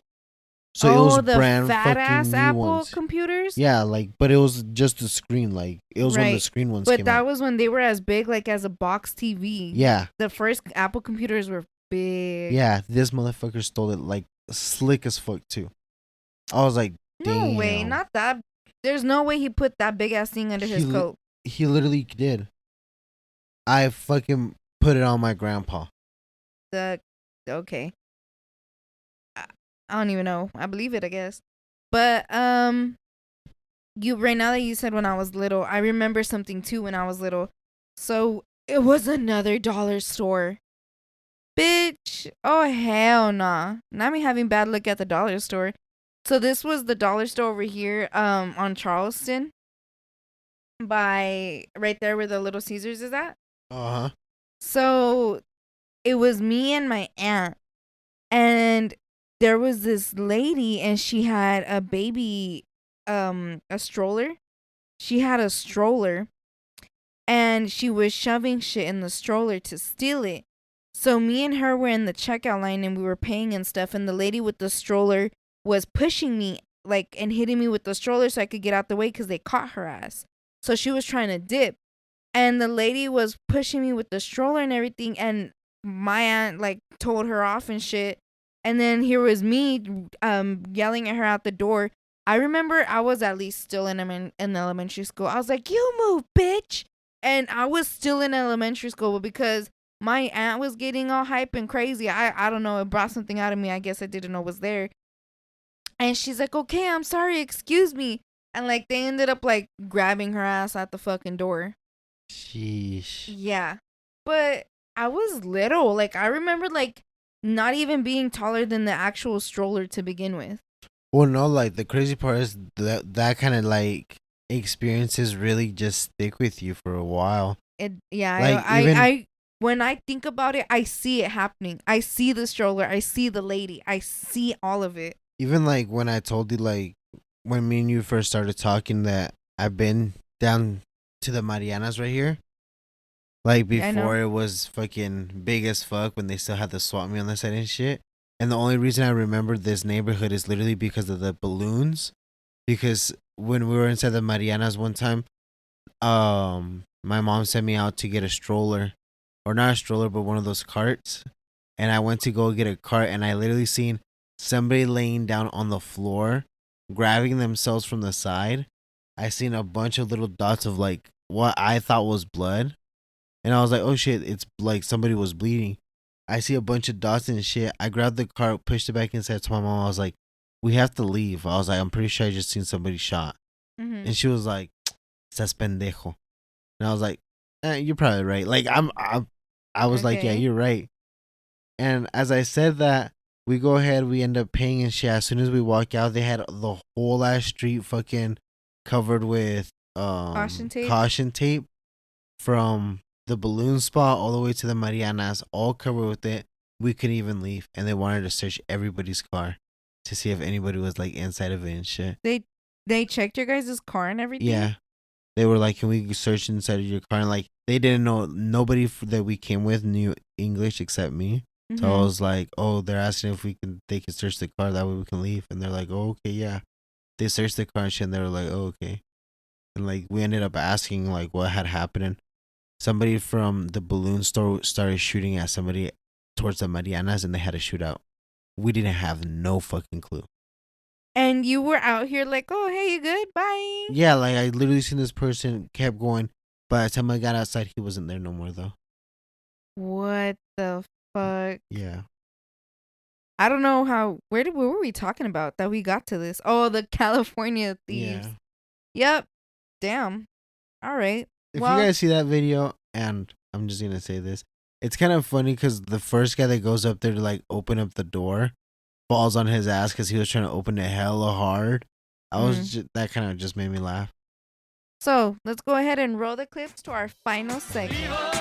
So oh, it was the brand fat fucking ass new Apple ones. computers. Yeah, like, but it was just the screen. Like, it was when the Right. screen ones But came that out. was when they were as big, like as a box TV. Yeah, The first Apple computers were big. yeah. This motherfucker stole it like slick as fuck too. I was like, No way, damn. not that. There's no way he put that big ass thing under his He li- coat. He literally did. I fucking put it on my grandpa. Okay. I don't even know. I believe it, I guess. But you right now that you said when I was little, I remember something too when I was little. So it was another dollar store. Bitch. Oh hell nah. Not me having bad luck at the dollar store. So this was the dollar store over here, on Charleston. By right there where the Little Caesars is at. Uh huh. So it was me and my aunt, and there was this lady, and she had a baby, a stroller. She had a stroller, and she was shoving shit in the stroller to steal it. So me and her were in the checkout line, and we were paying and stuff, and the lady with the stroller was pushing me like and hitting me with the stroller so I could get out the way because they caught her ass. So she was trying to dip, and the lady was pushing me with the stroller and everything, and my aunt like told her off and shit. And then here was me yelling at her out the door. I remember I was at least still in elementary school. I was like, "You move, bitch." And I was still in elementary school, but because my aunt was getting all hype and crazy, I don't know, it brought something out of me I guess I didn't know was there. And she's like, "Okay, I'm sorry, excuse me." And like they ended up like grabbing her ass at the fucking door. Sheesh. Yeah. But I was little. Like I remember like not even being taller than the actual stroller to begin with. Well, no, like the crazy part is that kind of like experiences really just stick with you for a while. Yeah, Like, I when I think about it, I see it happening. I see the stroller, I see the lady, I see all of it. Even like when I told you, like when me and you first started talking, that I've been down to the Marianas right here. Like I know. before it was fucking big as fuck when they still had the swap meet on the side and shit. And the only reason I remember this neighborhood is literally because of the balloons. Because when we were inside the Marianas one time, my mom sent me out to get a stroller. Or not a stroller, but one of those carts. And I went to go get a cart, and I literally seen somebody laying down on the floor, grabbing themselves from the side. I seen a bunch of little dots of like what I thought was blood. And I was like, oh shit, it's like somebody was bleeding. I see a bunch of dots and shit. I grabbed the cart, pushed it back inside to my mom. I was like, we have to leave. I was like, I'm pretty sure I just seen somebody shot. Mm-hmm. And she was like, estás pendejo. And I was like, you're probably right. Like I was like, yeah, Okay. you're right. And as I said that, we go ahead, we end up paying and shit. As soon as we walk out, they had the whole ass street fucking covered with caution tape from the balloon spot all the way to the Marianas, all covered with it. We couldn't even leave, and they wanted to search everybody's car to see if anybody was like inside of it and shit. They checked your guys' car and everything? Yeah, they were like, "Can we search inside of your car?" And like, they didn't know. Nobody that we came with knew English except me. So I was like, "Oh, they're asking if they can search the car. That way we can leave." And they're like, "Oh, okay, yeah." They searched the car and shit. And they were like, "Oh, okay." And like, we ended up asking like what had happened. And somebody from the balloon store started shooting at somebody towards the Marianas, and they had a shootout. We didn't have no fucking clue. And you were out here like, oh, hey, you good? Bye. Yeah, like I literally seen this person kept going. By the time I got outside, he wasn't there no more though. What the fuck? Yeah. I don't know how. Where were we talking about that we got to this? Oh, the California thieves. Yeah. Yep. Damn. All right. If Well- you guys see that video, and I'm just gonna say this, it's kind of funny because the first guy that goes up there to like open up the door falls on his ass because he was trying to open it hella hard. That kind of just made me laugh. So let's go ahead and roll the clips to our final segment. I'm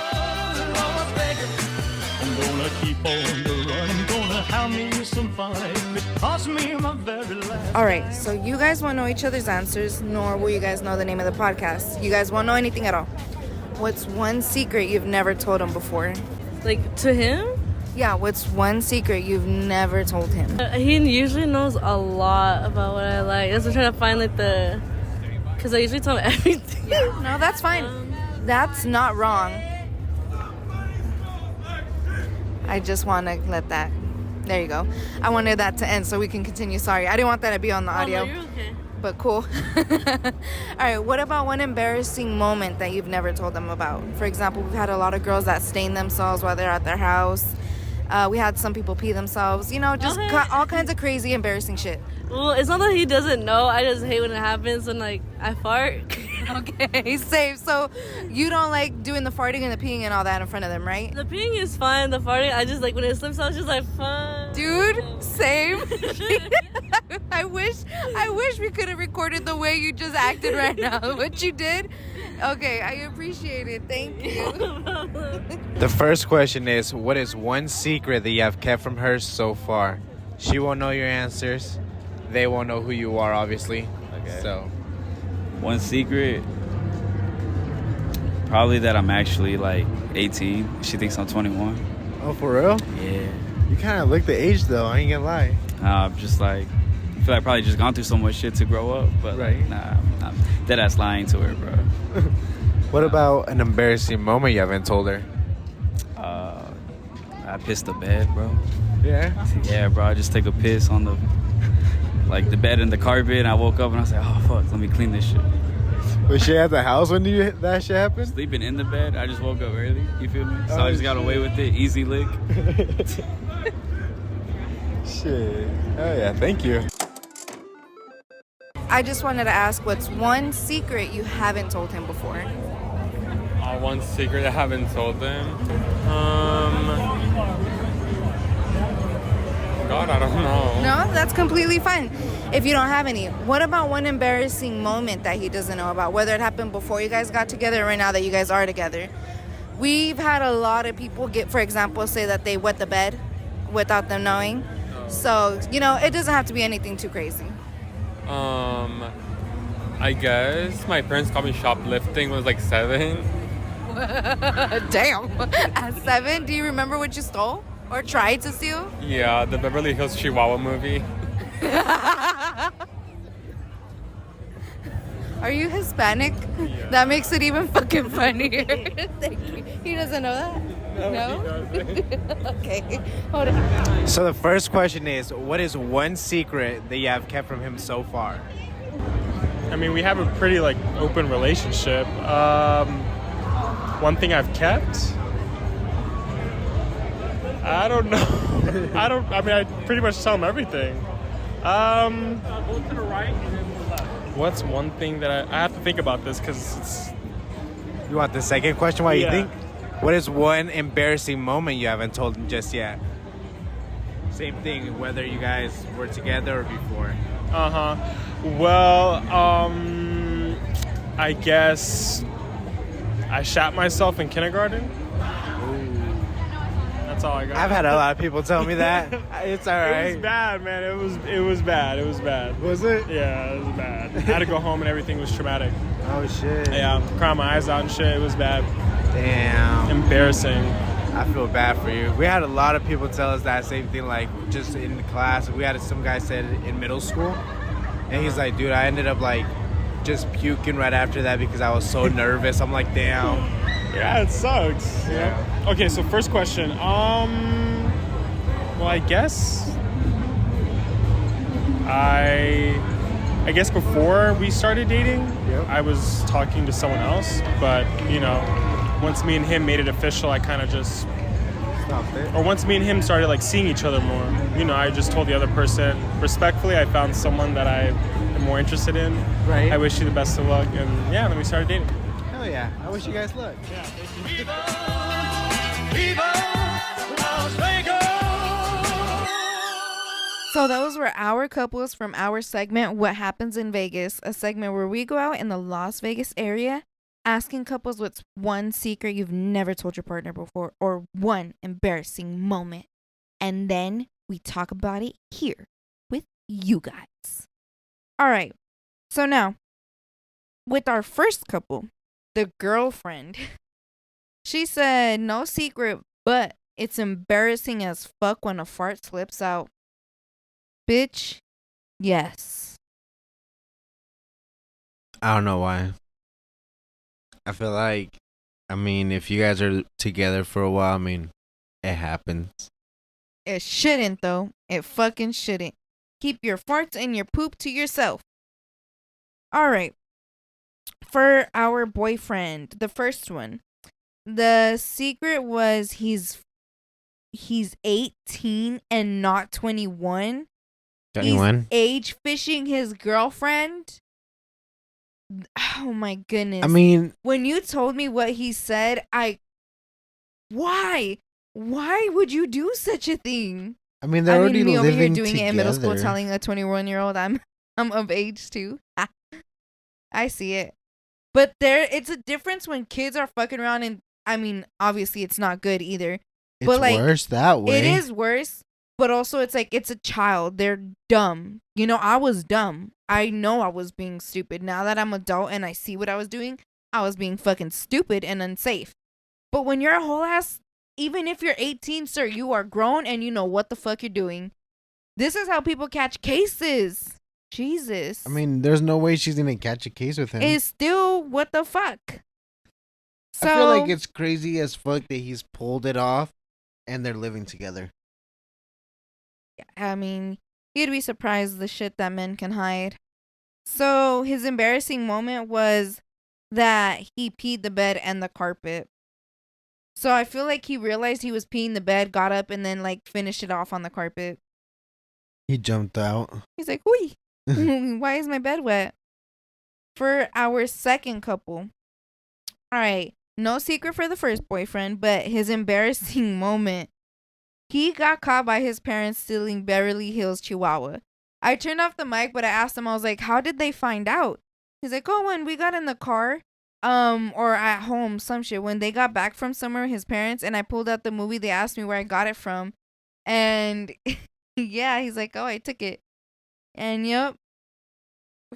gonna keep on the run. I'm gonna have me some fun. It cost me my very last. All right. So you guys won't know each other's answers, nor will you guys know the name of the podcast. You guys won't know anything at all. What's one secret you've never told him before? Like, to him? Yeah, what's one secret you've never told him? He usually knows a lot about what I like. That's what I'm trying to find, like, because I usually tell him everything. Yeah, no, that's fine. That's not wrong. I just want to let that... There you go. I wanted that to end so we can continue. Sorry, I didn't want that to be on the audio. Oh, no, you're okay. But cool. All right, what about one embarrassing moment that you've never told them about? For example, we've had a lot of girls that stain themselves while they're at their house. We had some people pee themselves. You know, just all kinds of crazy, embarrassing shit. Well, it's not that he doesn't know. I just hate when it happens and, like, I fart. Okay, safe. So you don't like doing the farting and the peeing and all that in front of them, right? The peeing is fine. The farting, I just, like, when it slips out, it's just like, fun. Dude, same. I wish we could have recorded the way you just acted right now. What you did. Okay, I appreciate it. Thank you. The first question is, what is one secret that you have kept from her so far? She won't know your answers. They won't know who you are, obviously. Okay. So, One secret, probably that I'm actually like 18. She thinks I'm 21. oh, for real? Yeah. You kind of look the age, though. I ain't gonna lie. I'm just like, I feel like I probably just gone through so much shit to grow up. But Right. like, nah, I'm dead ass lying to her, bro. What about an embarrassing moment you haven't told her? I pissed the bed, bro. Yeah. Yeah, bro. I just take a piss on the bed and the carpet, and I woke up and I was like, oh fuck, let me clean this shit. Was she at the house when that shit happened? Sleeping in the bed, I just woke up early. You feel me? So I just got away with it, easy lick. Shit. Oh yeah, thank you. I just wanted to ask, what's one secret you haven't told him before? One secret I haven't told them. God, I don't know. No, that's completely fine. If you don't have any, what about one embarrassing moment that he doesn't know about? Whether it happened before you guys got together or right now that you guys are together. We've had a lot of people for example, say that they wet the bed without them knowing. So, you know, it doesn't have to be anything too crazy. I guess my parents called me shoplifting when I was like 7. Damn. At 7, do you remember what you stole or tried to steal? Yeah, the Beverly Hills Chihuahua movie. Are you Hispanic? Yeah. That makes it even fucking funnier. Thank you. He doesn't know that? No? Okay. Hold on. So the first question is, what is one secret that you have kept from him so far? I mean, we have a pretty like open relationship. One thing I've kept, I don't know. I mean, I pretty much tell him everything. What's one thing that I have to think about this because it's You want the second question? What do you Yeah. think? What is one embarrassing moment you haven't told him just yet? Same thing, whether you guys were together or before. Well, I guess I shot myself in kindergarten. That's all I got. I've had a lot of people tell me that. It's all right. It was bad, man. It was bad. It was bad. Was it? Yeah, it was bad. I had to go home and everything was traumatic. Oh shit. Yeah, crying my eyes out and shit. It was bad. Damn. Embarrassing. I feel bad for you. We had a lot of people tell us that same thing, like just in the class. We had some guy said it in middle school, and he's like, "Dude, I ended up like just puking right after that because I was so nervous." I'm like, "Damn." Yeah, it sucks. Yeah. Okay, so first question. Well, I guess I guess before we started dating, I was talking to someone else, but once me and him made it official, I kind of just Stopped it. or once me and him started like seeing each other more, I just told the other person respectfully, I found someone that I am more interested in. Right. I wish you the best of luck, and yeah, then we started dating. Hell yeah. I wish you guys luck. Yeah. So those were our couples from our segment, What Happens in Vegas, a segment where we go out in the Las Vegas area asking couples what's one secret you've never told your partner before or one embarrassing moment. And then we talk about it here with you guys. All right. So now, with our first couple, the girlfriend, she said, no secret, but it's embarrassing as fuck when a fart slips out. Bitch, yes. I don't know why. I feel like, if you guys are together for a while, it happens. It shouldn't, though. It fucking shouldn't. Keep your farts and your poop to yourself. All right. For our boyfriend, the first one, the secret was he's 18 and not 21. Anyone? He's age fishing his girlfriend. Oh my goodness. When you told me what he said, why? Why would you do such a thing? They're already me over here living doing together. it in middle school, telling a 21-year-old I'm of age too. I see it. But it's a difference when kids are fucking around, and obviously it's not good either. It's but worse that way. It is worse, but also it's like it's a child. They're dumb. I was dumb. I know I was being stupid. Now that I'm adult and I see what I was doing, I was being fucking stupid and unsafe. But when you're a whole ass, even if you're 18, sir, you are grown and you know what the fuck you're doing. This is how people catch cases. Jesus. There's no way she's gonna catch a case with him. It's still what the fuck. So, I feel like it's crazy as fuck that he's pulled it off and they're living together. you'd be surprised the shit that men can hide. So his embarrassing moment was that he peed the bed and the carpet. So I feel like he realized he was peeing the bed, got up, and then finished it off on the carpet. He jumped out. He's like, "Oi, why is my bed wet?" For our second couple, all right, no secret for the first boyfriend, but his embarrassing moment. He got caught by his parents stealing Beverly Hills Chihuahua. I turned off the mic, but I asked him, I was like, how did they find out? He's like, oh, when we got in the car, or at home, some shit. When they got back from somewhere, his parents, and I pulled out the movie, they asked me where I got it from. And yeah, he's like, oh, I took it. And yep,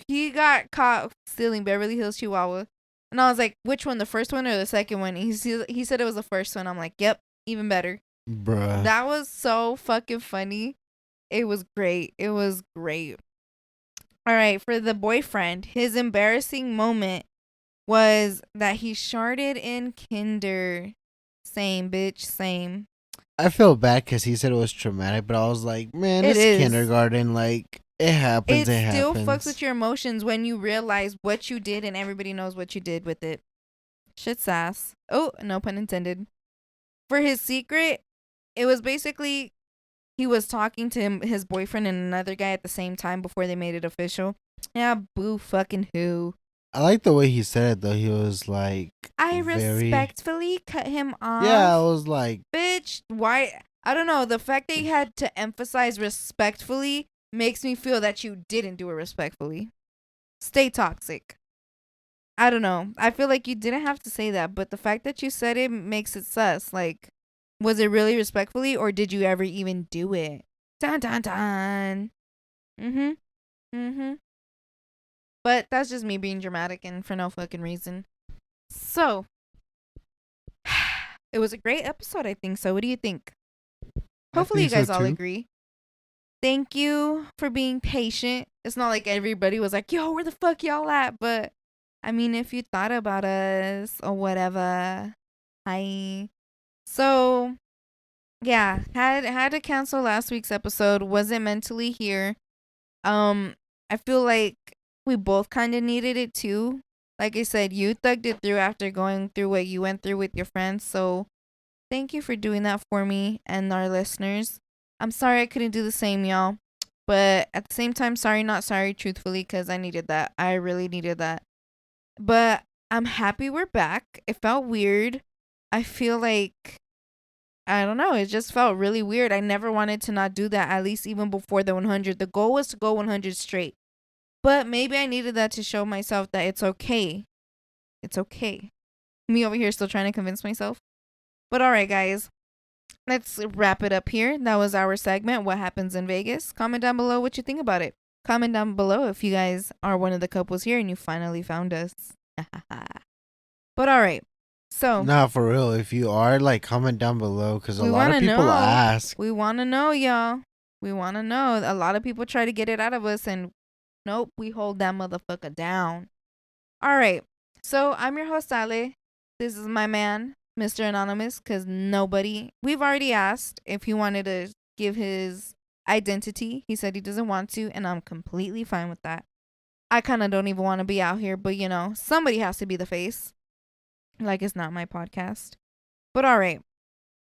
he got caught stealing Beverly Hills Chihuahua. And I was like, which one, the first one or the second one? He said it was the first one. I'm like, yep, even better. Bruh. That was so fucking funny. It was great. It was great. All right, for the boyfriend, his embarrassing moment was that he sharted in kinder. Same, bitch, same. I feel bad because he said it was traumatic, but I was like, man, It it's is. kindergarten. It happens. It still happens. fucks with your emotions when you realize what you did and everybody knows what you did with it. Shit's ass. Oh, no pun intended. For his secret, it was basically he was talking to his boyfriend and another guy at the same time before they made it official. Yeah, boo fucking who. I like the way he said it though. He was like, I very- respectfully cut him off. Yeah, I was like, bitch, why? I don't know. The fact that you had to emphasize respectfully makes me feel that you didn't do it respectfully. Stay toxic. I don't know. I feel like you didn't have to say that, but the fact that you said it makes it sus. Like, was it really respectfully, or did you ever even do it? Dun dun dun. But that's just me being dramatic and for no fucking reason. So, it was a great episode, I think. So, what do you think? Hopefully, you guys all agree. Thank you for being patient. It's not like everybody was like, yo, where the fuck y'all at? But, I mean, if you thought about us or whatever, hi. So, yeah, had to cancel last week's episode. Wasn't mentally here. I feel like we both kind of needed it too. Like I said, you thugged it through after going through what you went through with your friends. So thank you for doing that for me and our listeners. I'm sorry I couldn't do the same, y'all. But at the same time, sorry, not sorry, truthfully, because I needed that. I really needed that. But I'm happy we're back. It felt weird. I feel like, I don't know, it just felt really weird. I never wanted to not do that, at least even before the 100. The goal was to go 100 straight. But maybe I needed that to show myself that it's okay. It's okay. Me over here still trying to convince myself. But all right, guys. Let's wrap it up here. That was our segment, What Happens in Vegas. Comment down below what you think about it. Comment down below if you guys are one of the couples here and you finally found us. But all right. So. nah, for real. If you are, like, comment down below because a We lot of wanna people know. ask. We want to know, y'all. We want to know. A lot of people try to get it out of us and nope, we hold that motherfucker down. All right. So I'm your host, Ale. This is my man, Mr. Anonymous, because we've already asked if he wanted to give his identity. He said he doesn't want to, and I'm completely fine with that. I kind of don't even want to be out here, but you know, somebody has to be the face. Like it's not my podcast. But all right.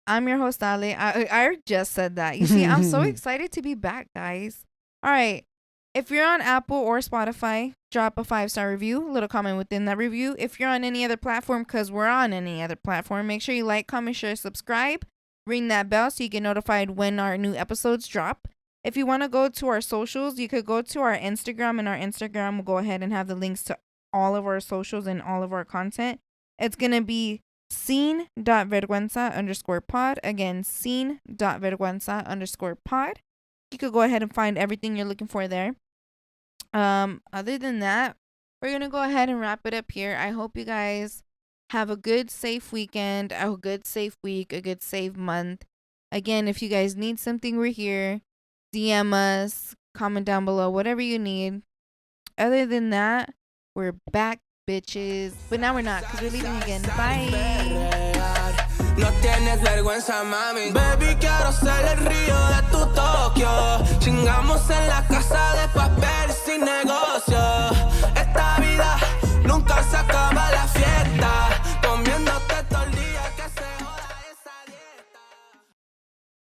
I'm your host, Ale. I just said that. You see, I'm so excited to be back, guys. All right. If you're on Apple or Spotify, drop a 5-star review, little comment within that review. If you're on any other platform, because we're on any other platform, make sure you like, comment, share, subscribe. Ring that bell so you get notified when our new episodes drop. If you want to go to our socials, you could go to our Instagram, and our Instagram will go ahead and have the links to all of our socials and all of our content. It's going to be scene.vergüenza_pod. Again, scene.vergüenza_pod. You could go ahead and find everything you're looking for there. Other than that, we're going to go ahead and wrap it up here. I hope you guys have a good, safe weekend, a good, safe week, a good, safe month. Again, if you guys need something, we're here. DM us, comment down below, whatever you need. Other than that, we're back, bitches. But now we're not, because we're leaving again. Bye. No tienes vergüenza, mami. Baby, quiero ser el río de tu Tokio. Chingamos en la casa de